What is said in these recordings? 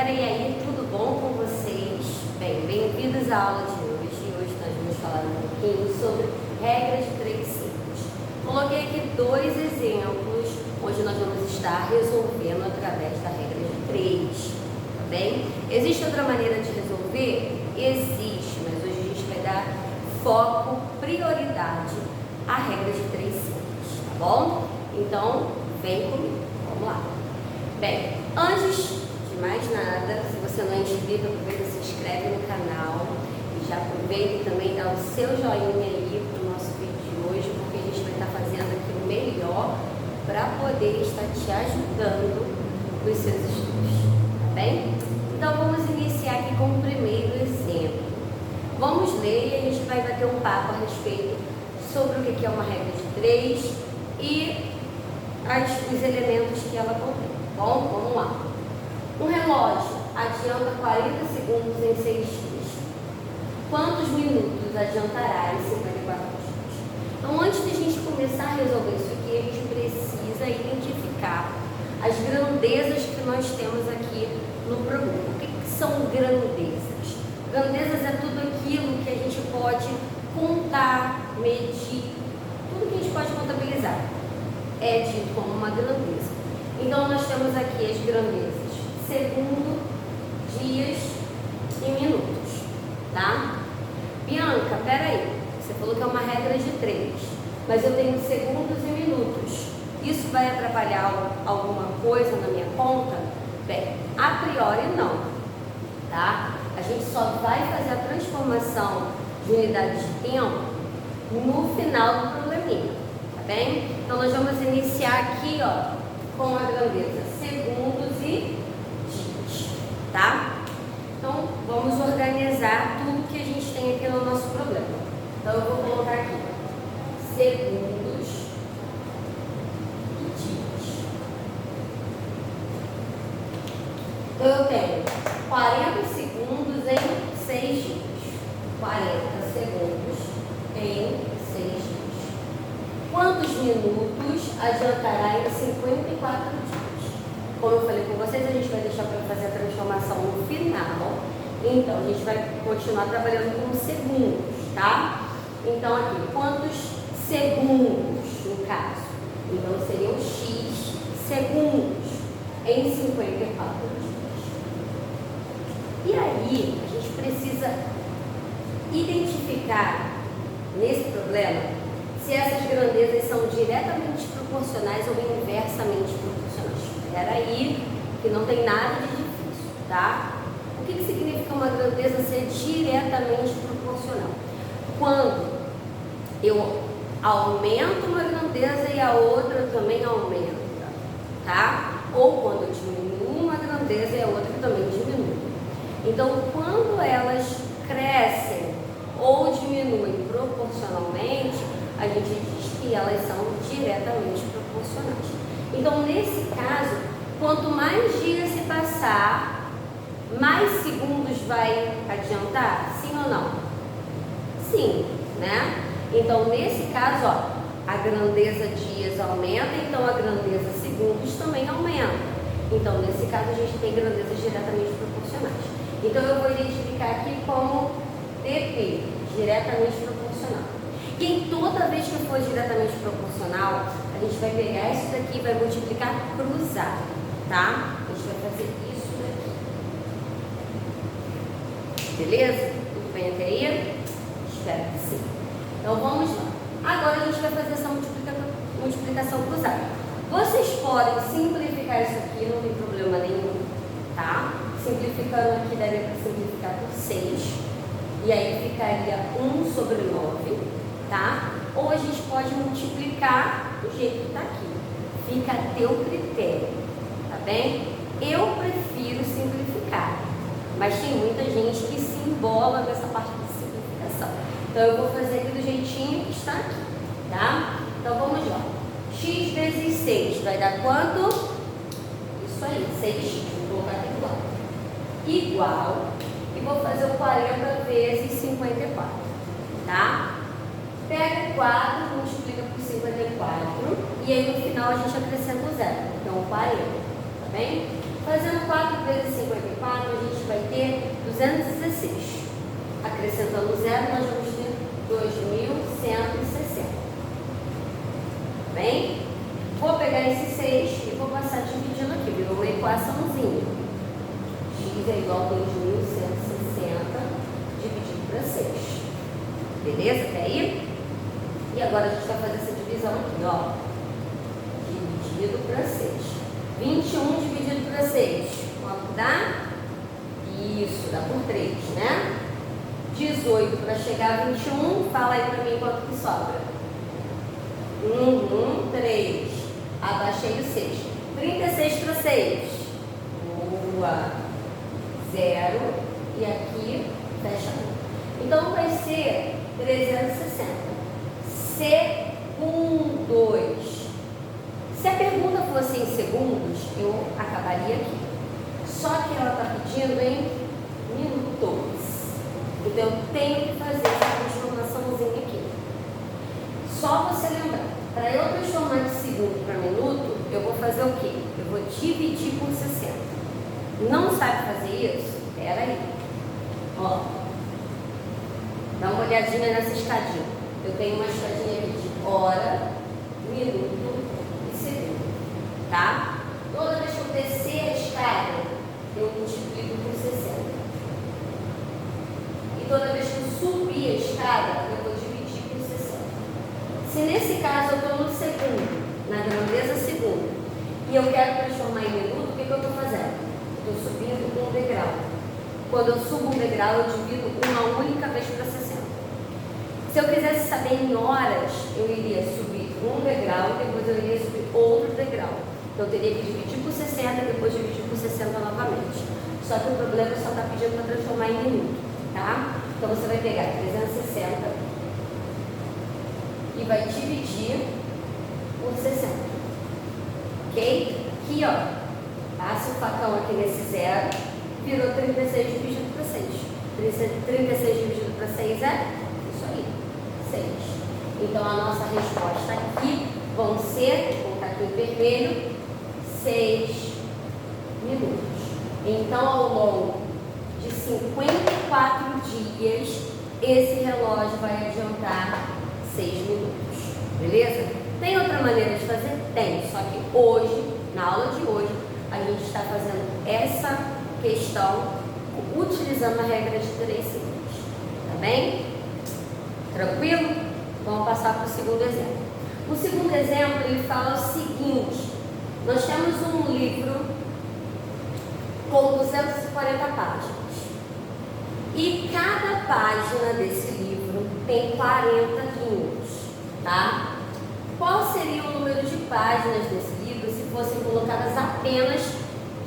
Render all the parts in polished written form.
galera, e aí, tudo bom com vocês? Bem, bem-vindos à aula de hoje. Hoje nós vamos falar um pouquinho sobre regras de 3 ciclos. Coloquei aqui 2 exemplos, onde nós vamos estar resolvendo através da regra de 3, tá bem? Existe outra maneira de resolver? Existe, mas hoje a gente vai dar foco, prioridade à regra de 3 ciclos, tá bom? Então, vem comigo, vamos lá. Bem, antes de mais nada, se você não é inscrito, aproveita, se inscreve no canal e já aproveita e também dá o seu joinha aí para o nosso vídeo de hoje, porque a gente vai estar fazendo aqui o melhor para poder estar te ajudando nos seus estudos, tá bem? Então vamos iniciar aqui com o primeiro exemplo. Vamos ler e a gente vai bater um papo a respeito sobre o que é uma regra de 3 e os elementos que ela contém. Bom, vamos lá. Um relógio adianta 40 segundos em 6 dias. Quantos minutos adiantará em 54 dias? Então, antes de a gente começar a resolver isso aqui, a gente precisa identificar as grandezas que nós temos aqui no problema. O que são grandezas? Grandezas é tudo aquilo que a gente pode contar, medir, tudo que a gente pode contabilizar é dito como uma grandeza. Então, nós temos aqui as grandezas: segundo, dias e minutos, tá? Bianca, peraí, você falou que é uma regra de 3, mas eu tenho segundos e minutos. Isso vai atrapalhar alguma coisa na minha conta? Bem, a priori não, tá? A gente só vai fazer a transformação de unidade de tempo no final do probleminha, tá bem? Então, nós vamos iniciar aqui, ó, com a grandeza segundos e dias, tá? Então, vamos organizar tudo que a gente tem aqui no nosso problema. Então, eu vou colocar aqui segundos e dias. Então, eu tenho 40 segundos em 6 dias. 40 segundos em 6 dias. Quantos minutos adiantará em 54 dias? Como eu falei com vocês, a gente vai deixar para fazer a transformação no final. Então, a gente vai continuar trabalhando com segundos, tá? Então, aqui, quantos segundos, no caso? Então, seriam X segundos em 54 dias. E aí, a gente precisa identificar, nesse problema, se essas grandezas são diretamente proporcionais ou inversamente proporcionais. Espera aí, que não tem nada de difícil, tá? O que significa uma grandeza ser diretamente proporcional? Quando eu aumento uma grandeza e a outra também aumenta, tá? Ou quando eu diminuo uma grandeza e a outra também diminui. Então, quando elas crescem ou diminuem proporcionalmente, a gente diz que elas são diretamente proporcionais. Então, nesse caso, quanto mais dias se passar, mais segundos vai adiantar? Sim ou não? Sim, né? Então, nesse caso, ó, a grandeza dias aumenta, então a grandeza segundos também aumenta. Então, nesse caso, a gente tem grandezas diretamente proporcionais. Então, eu vou identificar aqui como DP, diretamente proporcional. E em toda vez que for diretamente proporcional, a gente vai pegar isso daqui e vai multiplicar cruzado, tá? A gente vai fazer isso daqui. Beleza? Tudo bem até aí? Espero que sim. Então vamos lá. Agora a gente vai fazer essa multiplicação cruzada. Vocês podem simplificar isso aqui, não tem problema nenhum, tá? Simplificando aqui, daria para simplificar por 6. E aí ficaria 1 sobre 9. Tá? Ou a gente pode multiplicar do jeito que está aqui. Fica a teu critério, tá bem? Eu prefiro simplificar, mas tem muita gente que se embola nessa parte de simplificação. Então eu vou fazer aqui do jeitinho que está aqui, tá? Então vamos lá. X vezes 6 vai dar quanto? Isso aí, 6x. Vou colocar aqui igual. Igual. E vou fazer o 40 vezes 54, tá? Pega 4, multiplica por 54 e aí no final a gente acrescenta o 0. Então 40, tá bem? Fazendo 4 vezes 54 acrescentando zero, nós vamos ter 2.160. Bem? Vou pegar esse 6 e vou passar dividindo aqui, virou uma equaçãozinha. X é igual a 2.160 dividido para 6. Beleza? Até aí? E agora a gente vai fazer essa divisão aqui, ó. Dividido para 6. 21 dividido para 6. Quanto dá? Isso, dá por 3, né? 18 para chegar a 21. Fala aí para mim quanto que sobra. 3. Abaixei o 6. 36 para 6. Boa. 0. E aqui, fecha 1. Então vai ser 360. Segundos. Se a pergunta fosse em segundos, eu acabaria aqui. Só que ela está pedindo em minutos. Então eu tenho que fazer essa transformaçãozinha aqui. Só você lembrar, para eu transformar de segundo para minuto, eu vou fazer o quê? Eu vou dividir por 60. Não sabe fazer isso? Espera aí. Ó. Dá uma olhadinha nessa escadinha. Eu tenho uma escadinha aqui de hora, minuto e segundo. Tá? Toda vez que eu descer a escada, eu multiplico por 60. E toda vez que eu subir a escada, eu vou dividir por 60. Se nesse caso eu estou no segundo, na grandeza segunda, e eu quero transformar em minuto, o que eu estou fazendo? Eu estou subindo um degrau. Quando eu subo um degrau, eu divido uma única vez para 60. Se eu quisesse saber em horas, eu iria subir um degrau, depois eu iria subir outro degrau. Então eu teria que dividir por 60 e depois dividir por 60 novamente. Só que o problema só está pedindo para transformar em minuto, tá? Então você vai pegar 360 e vai dividir por 60. Ok? Aqui, ó, passa o facão aqui nesse zero, virou 36 dividido para 6. 36 dividido para 6 é isso aí, 6. Então a nossa resposta aqui vão ser, vou colocar aqui em vermelho, 6 minutos. Então, ao longo de 54 dias, esse relógio vai adiantar 6 minutos. Beleza? Tem outra maneira de fazer? Tem. Só que hoje, na aula de hoje, a gente está fazendo essa questão utilizando a regra de 3 segundos. Tá bem? Tranquilo? Vamos passar para o segundo exemplo. O segundo exemplo, ele fala o seguinte. Nós temos um livro com 240 páginas. E cada página desse livro tem 40 linhas, tá? Qual seria o número de páginas desse livro se fossem colocadas apenas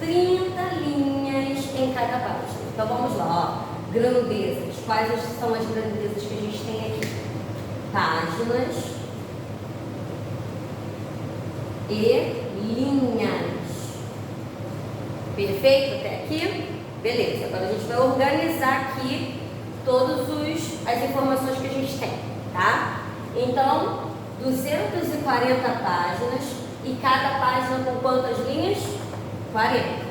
30 linhas em cada página? Então vamos lá, ó. Grandezas. Quais são as grandezas que a gente tem aqui? Páginas e linhas. Perfeito até aqui? Beleza, agora a gente vai organizar aqui todas as informações que a gente tem, tá? Então, 240 páginas e cada página com quantas linhas? 40.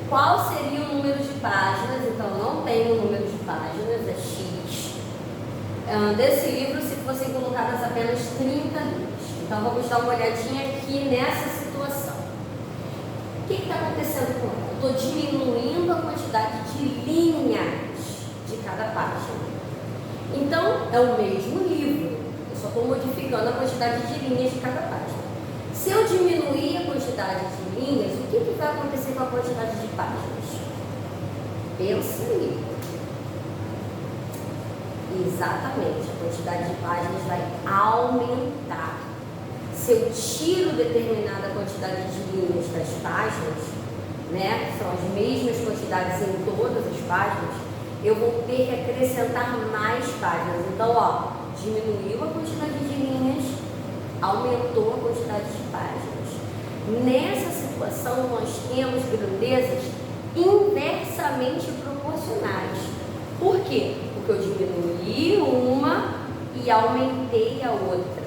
Qual seria o número de páginas? Então, não tem o número de páginas, é X. Desse livro, se fossem colocadas apenas 30 linhas. Então, vamos dar uma olhadinha aqui nessa situação. O que está acontecendo com ela? Eu estou diminuindo a quantidade de linhas de cada página. Então, é o mesmo livro. Eu só estou modificando a quantidade de linhas de cada página. Se eu diminuir a quantidade de linhas, o que vai acontecer com a quantidade de páginas? Pensa nisso. Exatamente, a quantidade de páginas vai aumentar. Se eu tiro determinada quantidade de linhas das páginas, né, que são as mesmas quantidades em todas as páginas, eu vou ter que acrescentar mais páginas. Então, ó, diminuiu a quantidade de linhas, aumentou a quantidade de páginas. Nessa situação, nós temos grandezas inversamente proporcionais. Por quê? Porque eu diminuí uma e aumentei a outra.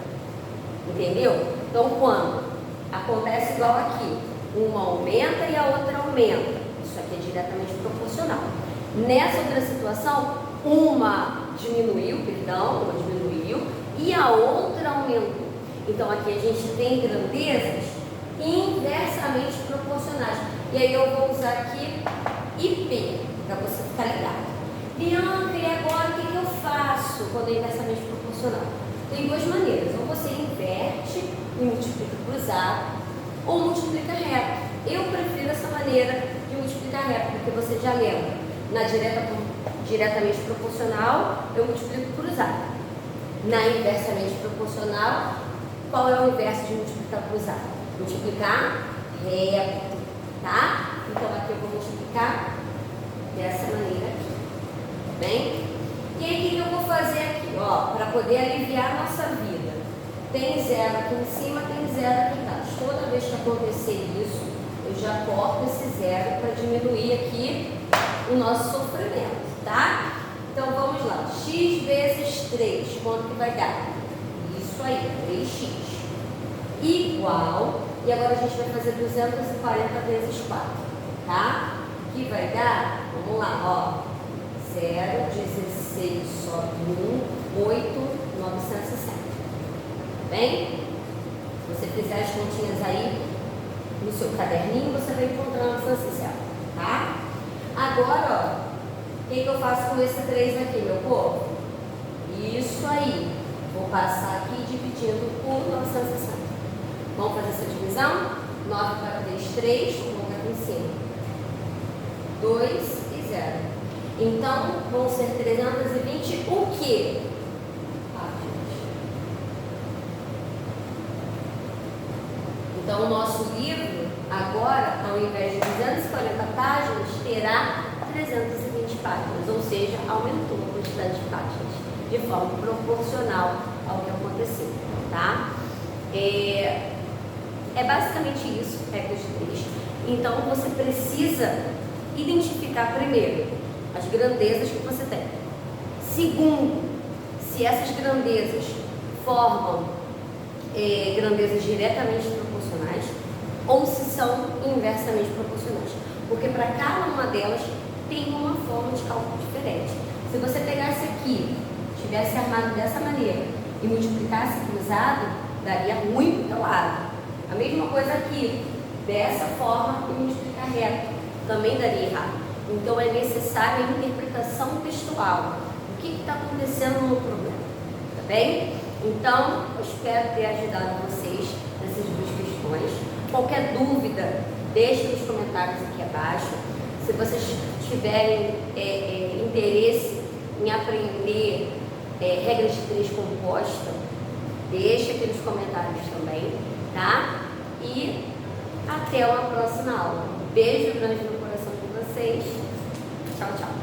Entendeu? Então, quando acontece igual aqui, uma aumenta e a outra aumenta, isso aqui é diretamente proporcional. Nessa outra situação, uma diminuiu, perdão, uma diminuiu e a outra aumentou. Então aqui a gente tem grandezas inversamente proporcionais. E aí eu vou usar aqui IP, para você ficar ligado. Bianca, e agora o que eu faço quando é inversamente proporcional? Tem duas maneiras. Ou você inverte e multiplica cruzado, ou multiplica reto. Eu prefiro essa maneira de multiplicar reto, porque você já lembra. Na diretamente proporcional, eu multiplico cruzado. Na inversamente proporcional, qual é o inverso de multiplicar cruzado? Multiplicar reto, tá? Então aqui eu vou multiplicar dessa maneira aqui, tá bem? E aí o que eu vou fazer aqui, ó, para poder aliviar a nossa vida? Tem zero aqui em cima, tem zero aqui embaixo. Toda vez que acontecer isso, eu já corto esse zero para diminuir aqui o nosso sofrimento, tá? Então vamos lá, x vezes 3, quanto que vai dar? Isso aí, 3x. Igual, e agora a gente vai fazer 240 vezes 4, tá? Que vai dar, vamos lá, ó, 0, 16 sobe 1, 8, 960. Tá bem? Se você fizer as continhas aí no seu caderninho, você vai encontrar a distância zero, tá? Agora, ó, o que eu faço com esse 3 aqui, meu povo? Isso aí. Vou passar aqui dividindo por 960. Vamos fazer essa divisão? 9 para 3, 3. Vou colocar aqui em cima. 2 e 0. Então, vão ser 320 o quê? Então, o nosso livro, agora, ao invés de 240 páginas, terá 320 páginas, ou seja, aumentou a quantidade de páginas, de forma proporcional ao que aconteceu, tá? É basicamente isso, regras de 3. Então, você precisa identificar, primeiro, as grandezas que você tem. Segundo, se essas grandezas formam grandezas diretamente proporcionais ou se são inversamente proporcionais. Porque para cada uma delas tem uma forma de cálculo diferente. Se você pegasse aqui, tivesse armado dessa maneira e multiplicasse cruzado, daria ruim para o teu lado. A mesma coisa aqui, dessa forma e multiplicar reto, também daria errado. Então é necessária a interpretação textual. O que está acontecendo no problema? Tá bem? Então, eu espero ter ajudado vocês nessas duas questões. Qualquer dúvida, deixe nos comentários aqui abaixo. Se vocês tiverem interesse em aprender regras de 3 composta, deixe aqui nos comentários também, tá? E até uma próxima aula. Beijo grande no coração de vocês. Tchau, tchau.